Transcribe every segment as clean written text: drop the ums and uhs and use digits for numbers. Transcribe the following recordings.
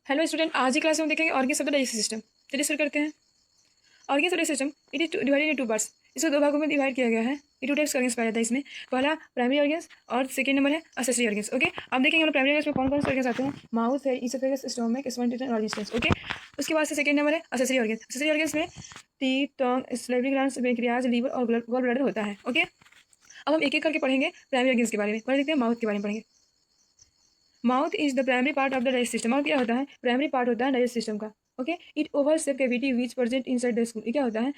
Hello student, आज की class में हम देखेंगे organs of the digestive system. चलिए शुरू करते हैं। Organs of the system it is divided in two parts. इसको दो भागों में डिवाइड किया गया है। ये टू टाइप्स ऑर्गेन्स पाया जाता है इसमें। पहला प्राइमरी ऑर्गेन्स और सेकंड नंबर है एक्सेसरी ऑर्गेन्स। ओके, अब देखेंगे हम प्राइमरी ऑर्गेन्स में कौन कौन से ऑर्गेन्स आते हैं। माउथ है, इसोफेगस, स्टोमक, स्फंक्टर और इंटेस्टाइन्स। ओके, उसके बाद से सेकंड नंबर है एक्सेसरी ऑर्गेन्स। एक्सेसरी ऑर्गेन्स में टीथ, टंग, सैलिवरी ग्लैंड्स, पैंक्रियाज, लीवर और गॉल ब्लैडर होता है। ओके, अब हम एक एक करके पढ़ेंगे प्राइमरी ऑर्गेन्स के बारे में। पहले देखते हैं माउथ के बारे में पढ़ेंगे। Mouth is the primary part of the digest system. Mouth क्या होता है? प्राइमरी पार्ट होता है डाइजेस्ट सिस्टम का। Okay, it Oval shape cavity which present inside the school. ये क्या होता है?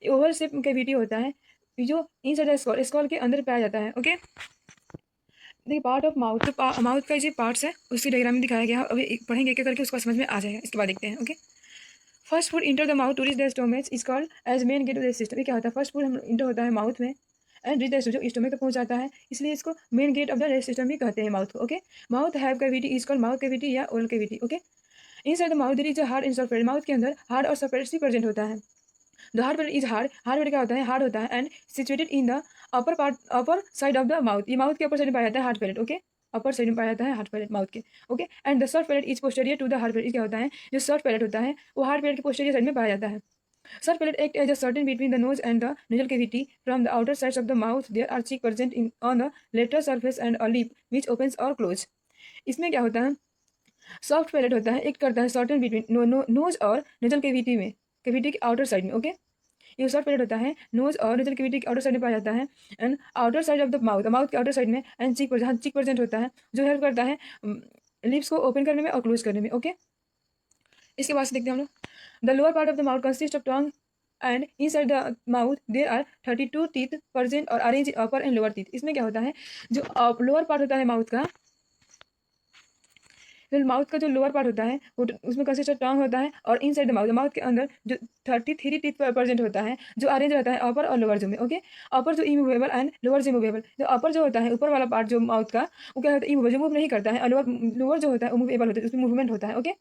ओवल शेप कैविटी होता है जो इनसाइड द स्कॉल स्कॉल के अंदर पाया जाता है। ओके, देखिए पार्ट ऑफ माउथ, तो माउथ का जो पार्ट्स है उसकी डायग्राम में दिखाया गया है। अभी पढ़ेंगे एक एक करके, उसका समझ में आ जाएगा। इसके बाद देखते हैं। Okay, first food enter the mouth to reach the stomach is called as main gate of the system. ये क्या होता है? फर्स्ट फूड हम इंटर होता है माउथ में एंड रीच द जो स्टोमक तक पहुंचाता है, इसलिए इसको main gate of the digest system भी कहते हैं माउथ को। Okay, mouth have cavity is called mouth cavity या oral cavity. Okay, inside the mouth there is a hard and soft palate. Mouth के अंदर हार्ड और सॉफ्ट पैलेट भी present होता है। The hard palate is hard. Hard palate क्या होता है? हार्ड होता है and situated in the upper side of the mouth. ये माउथ के अपर साइड में पाया जाता है hard palate. Okay, upper side में पाया जाता है हार्ड पैलेट माउथ के। Okay, and the soft palate is posterior to the hard palate. क्या होता है? जो सॉफ्ट पैलेट होता है वो हार्ड पैलेट के पोस्टीरियर साइड में पाया जाता है। Soft palate act as a curtain between the nose and the nasal cavity. From the outer sides of the mouth, there are cheek present on the lateral surface and a lip which opens or close. इसमें क्या होता है? Soft palate होता है, act करता है certain between knows और nasal cavity में, कैविटी के आउटर साइड में। ओके, ये सॉफ्ट पैलेट होता है नोज और नेजल कैविटी के आउटर साइड में पाया जाता है and outer side of the mouth, mouth के आउटर साइड में एंड चीक पर, जहाँ चीक प्रेजेंट होता है जो हेल्प करता है लिप्स को ओपन करने में और क्लोज करने में। ओके, इसके बाद से देखते हैं हम लोग। The lower part of the mouth consist of tongue and inside the mouth there are 32 teeth present और arrange upper and lower teeth. इसमें क्या होता है? जो लोअर पार्ट होता है माउथ का, जो माउथ का जो लोअर पार्ट होता है वो उसमें कंसिस्ट ऑफ टंग होता है और इनसाइड द माउथ, माउथ के अंदर जो 33 टीथ प्रेजेंट होता है जो अरेंज रहता है अपर और लोअर जो में। ओके, अपर जो इमूवेबल एंड लोअर जो मूवेबल। जो अपर जो होता है ऊपर वाला पार्ट जो माउथ का, वो क्या होता है? इमूवेबल, जो मूव नहीं करता है। और लोअर लोअर जो होता है वो मूवेबल होता है, उसमें मूवमेंट होता है। Okay,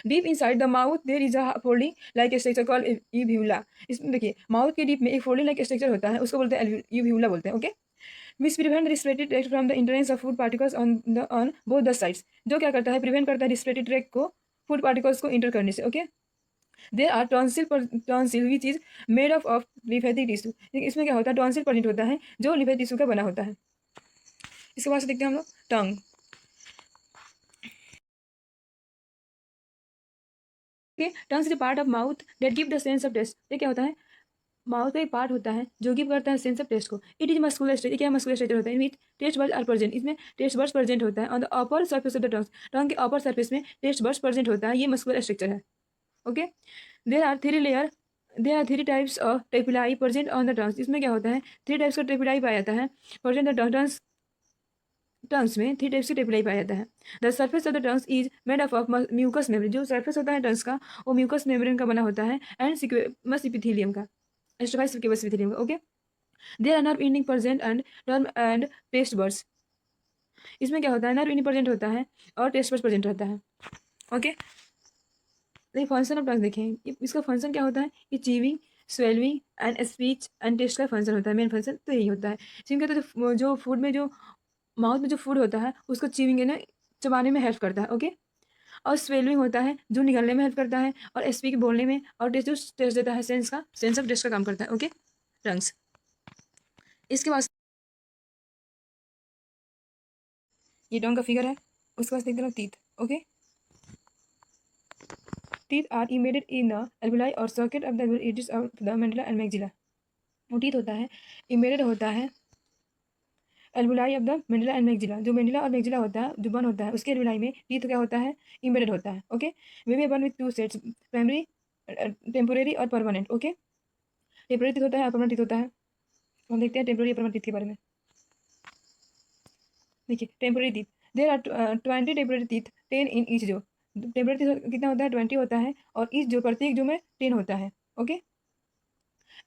deep inside the mouth there is a folding like structure called uvula. इसमें देखिए माउथ के डीप में एक फोल्डिंग लाइक स्ट्रक्चर होता है, उसको बोलते हैं यूव्यूला बोलते हैं। Okay, which prevent respiratory tract from the entrance of food particles on both the sides. जो क्या करता है? प्रिवेंट करता है रिस्पिरेटरी ट्रैक्ट को फूड पार्टिकल्स को इंटर करने से। Okay, there are tonsil which is made of lymphatic tissue. इसमें क्या होता है? टॉन्सिल प्रेजेंट होता है जो लिम्फेटिक टिश्यू का बना होता है। इसके बाद से देखते हैं हम लोग tongue. Tongue is part of mouth that give the sense of taste. ये क्या होता है? माउथ का एक पार्ट होता है जो गिव करता है सेंस ऑफ टेस्ट को। It is muscular structure. क्या मस्कुलर स्ट्रक्चर होता है? With taste buds are present. इसमें टेस्ट बर्ड्स प्रेजेंट होता है on the upper surface of the tongue. Tongue के अपर सर्फेस में टेस्ट बर्ड्स प्रेजेंट होता है, ये मस्कुलर स्ट्रक्चर है। Okay, there are three layer, there are three types of papillae present on the tongues. इसमें क्या होता है? थ्री टाइप्स का टेपिलाई पाया जाता है प्रेजेंट द टंग्स। टंग्स में थ्री टाइप्स की टेपिलाई पाया जाता है। The surface of the tongues is made of mucus membrane. जो सर्फेस होता है टंग्स का वो म्यूकस मेम्ब्रेन का बना होता है एंड सिक्वेमस इपिथेलियम का, स्ट्रक्चर सिक्वेमस इपिथेलियम का। Okay, there are nerve ending present and nerve end taste buds. इसमें क्या होता है? नर्व एंडिंग प्रेजेंट होता है और टेस्ट बर्ड्स प्रेजेंट रहता है। ओके, देखिए फंक्शन ऑफ टंग देखें, इसका फंक्शन क्या होता है? ये chewing, swallowing and speech and taste का फंक्शन होता है। मेन फंक्शन तो यही होता है। जिनका तो जो फूड में जो माउथ में जो फूड होता है उसको चीविंग है ना, चबाने में हेल्प करता है। ओके, और स्वेलविंग होता है जो निगलने में हेल्प करता है, और स्पीक बोलने में, और टेस्ट जो टेस्ट देता है सेंस का, सेंस ऑफ टेस्ट का काम करता है। Okay, tongues. इसके बाद ये टंग का फिगर है। उसके बाद देखते हैं teeth. Okay, teeth are embedded in the alveoli or socket of the edges of the mandible and maxilla. वो टीथ होता है, इमेडेड होता है alveoli of the mandible and maxilla. जो मेंडुला और मैक्सिला होता है, जो बन होता है, उसके एल्विलाई में टीथ क्या होता है? इमेडेड होता है। ओके, वे मे बन with two sets, primary, temporary और परमानेंट। ओके, टेम्पोरेरी टीथ होता है और परमानेंट टीथ होता है। हम देखते हैं टेम्पोरेरी और परमानेंट टीथ के बारे में। देखिए temporary teeth, there are 20 temporary teeth, 10 in each jaw. Temporary teeth कितना होता है? 20 होता है और ईच जो, प्रत्येक जो में 10 होता है। Okay,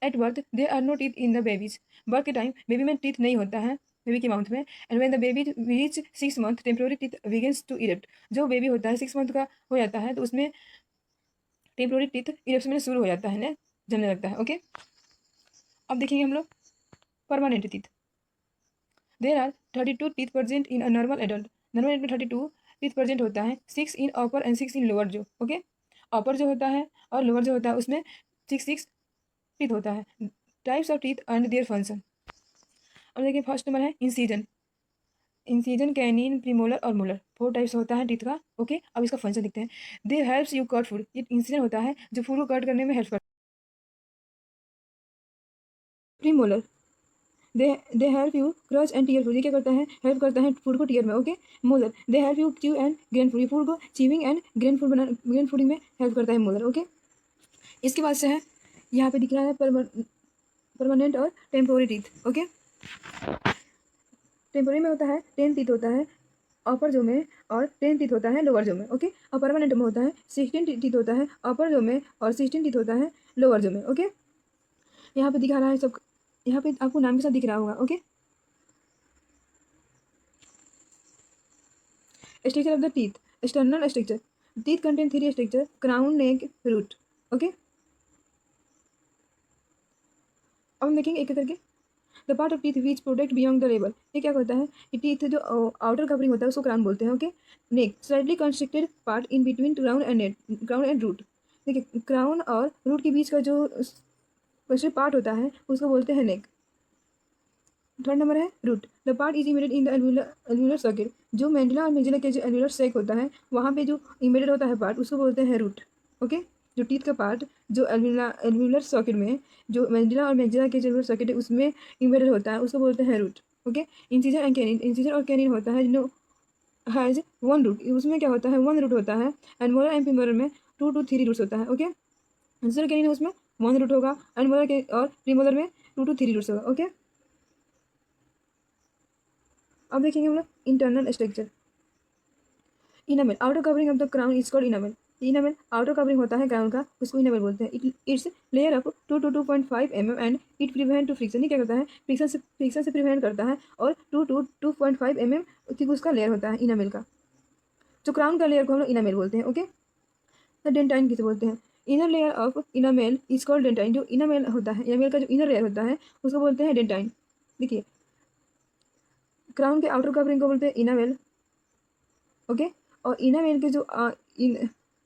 at birth there are no teeth in the babies. Birth के टाइम बेबी में टीथ नहीं होता है, बेबी की माउथ में। And when the baby reach 6 month temporary teeth begins to erupt. जो बेबी होता है 6 मंथ का हो जाता है तो उसमें टेम्पोरेरी टीथ इरेप्शन में शुरू हो जाता है ना, जमने लगता है। ओके, अब देखेंगे हम लोग permanent teeth. There are 32 teeth present in a normal adult. Normal adult में 32 टीथ प्रेजेंट होता है 6 in upper and 6 in lower jaw. Okay, upper जो होता है और लोअर जो होता है उसमें 6 टीथ होता है। Types of teeth and their function. और देखिए फर्स्ट नंबर है इंसीजन। इंसीजन, कैनिन, प्रीमोलर और मोलर, 4 टाइप्स होता है टीथ का। ओके, अब इसका फंक्शन देखते हैं। दे हेल्प्स यू कट फूड। ये इंसीजन होता है जो फूड को कट करने में हेल्प करता है। Premolar, they help you crush and tear food. ये क्या करता है, हेल्प करता है फूड को टीयर में। Okay, molar, they help you chew and grain food. ये फूड को च्यूइंग एंड ग्रेन फूडिंग में हेल्प करता है मोलर। ओके, इसके बाद से है यहाँ पे दिख रहा है परमानेंट और टेम्पोरी टीथ। ओके, टेम्पोरी में होता है 10 टीथ होता है अपर जो में और 10 टीथ होता है लोअर जो में। ओके, और परमानेंट में होता है 16 टीथ होता है अपर जो में और 16 टीथ होता है लोअर जो में। ओके, यहाँ पे दिखा रहा है सब, यहाँ पे आपको नाम के साथ दिख रहा होगा। Okay, structure of the teeth, external structure. Teeth contain 3 structure, crown, neck, root. Okay, अब हम देखेंगे एक एक करके। The part of teeth which protect beyond the level. ये क्या होता है, ये टीथ जो आउटर कवरिंग होता है उसको क्राउन बोलते हैं। Okay, neck, slightly constructed part in between crown and root. देखिए, क्राउन और रूट के बीच का जो वैसे पार्ट होता है उसको बोलते हैं नेक। थर्ड नंबर है root. The part is embedded in the alveolar socket. जो मैंडिला और मैक्सिला के जो एल्वुलर सेक होता है वहाँ पे जो इमेडेड होता है पार्ट उसको बोलते हैं रूट। ओके, जो टीथ का पार्ट जो एल्वुलर सर्किट में जो मैंडिला और मैक्सिला के जो एल्वुलर सर्किट है उसमें इमेडेड होता है उसको बोलते हैं root. Okay, incision and canine. Incision और कैनिन होता है जो हैज 1 रूट। उसमें क्या होता है, 1 रूट होता है। एंड मोलर एंड प्रीमोलर में 2 to 3 रूट्स होता है। ओके, इंसिजन कैनिन उसमें 1 रूट होगा एंड मोलर के और प्रीमोलर में 2 to 3 रूट्स होगा। ओके, अब देखेंगे हम लोग internal structure. Enamel, outer covering of the crown is called enamel. Enamel outer covering होता है क्राउन का, उसको इनामेल बोलते हैं। It's layer of 2 to 2.5 mm and it prevent to friction. ये क्या करता है, फ्रिक्शन से प्रिवेंट करता है और 2 to 2.5 mm ठीक उसका लेयर होता है इनामेल का। जो क्राउन का लेयर को हम लोग इनामेल बोलते हैं। ओके, तो डेंटाइन किसे बोलते हैं, inner layer of enamel is called dentine. जो इनामेल होता है, इनामेल का जो इनर लेयर होता है उसको बोलते हैं डेंटाइन। देखिए, क्राउन के आउटर कवरिंग को बोलते हैं इनामेल। ओके, और इनामेल के जो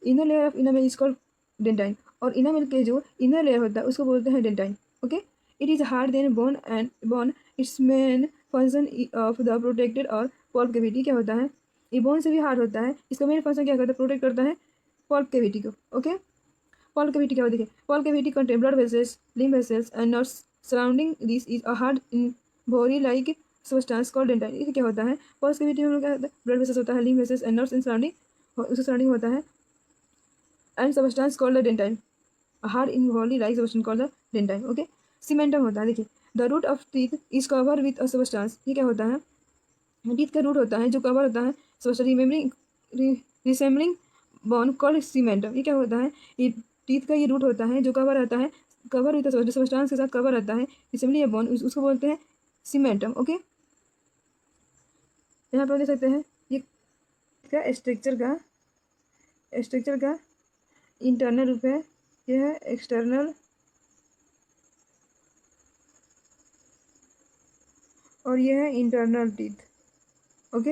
inner layer of enamel is called dentine, और इनामेल के जो इनर लेयर होता है उसको बोलते हैं dentine. Okay, it is hard than bone and bone. It's main function of the protected और पल्प कैविटी। क्या होता है, ये बोन से भी हार्ड होता है, इसका मेन फंक्शन क्या करता है, प्रोटेक्ट करता है पल्प कैविटी को। ओके, पल्प कैविटी क्या होती है, pulp cavity contain blood vessels, lymph vessels and nerves surrounding this is a hard in body like substance called dentine. ये क्या होता है, पल्प कैविटी में क्या होता है, ब्लड वेसल्स होता है, lymph vessels and nerves in surrounding, उसके सराउंडिंग होता है and substance called the dentine, hard in body like substance called the dentine. Okay, cementum होता है। देखिए, the root of teeth is cover with a substance. ये क्या होता है, टीथ का रूट होता है जो कवर होता है substance resembling bone called cementum. ये क्या होता है, ये टीथ का ये रूट होता है जो कवर रहता है, कवर विथ सबस्टांस के साथ कवर रहता है रिसेम्बलिंग बोन, उसको बोलते हैं सीमेंटम। ओके, यहाँ पर देख सकते हैं ये क्या स्ट्रक्चर का इंटरनल रूप है, यह है एक्सटर्नल और यह है इंटरनल टीथ। ओके,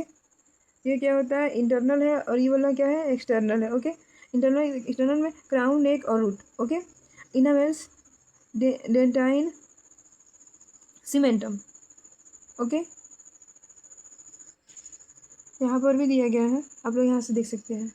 ये क्या होता है, इंटरनल है और ये वाला क्या है, एक्सटर्नल है। ओके, एक्सटर्नल में क्राउन, नेक और root. Okay, enamels, dentine, cementum. Okay, यहाँ पर भी दिया गया है, आप लोग यहाँ से देख सकते हैं।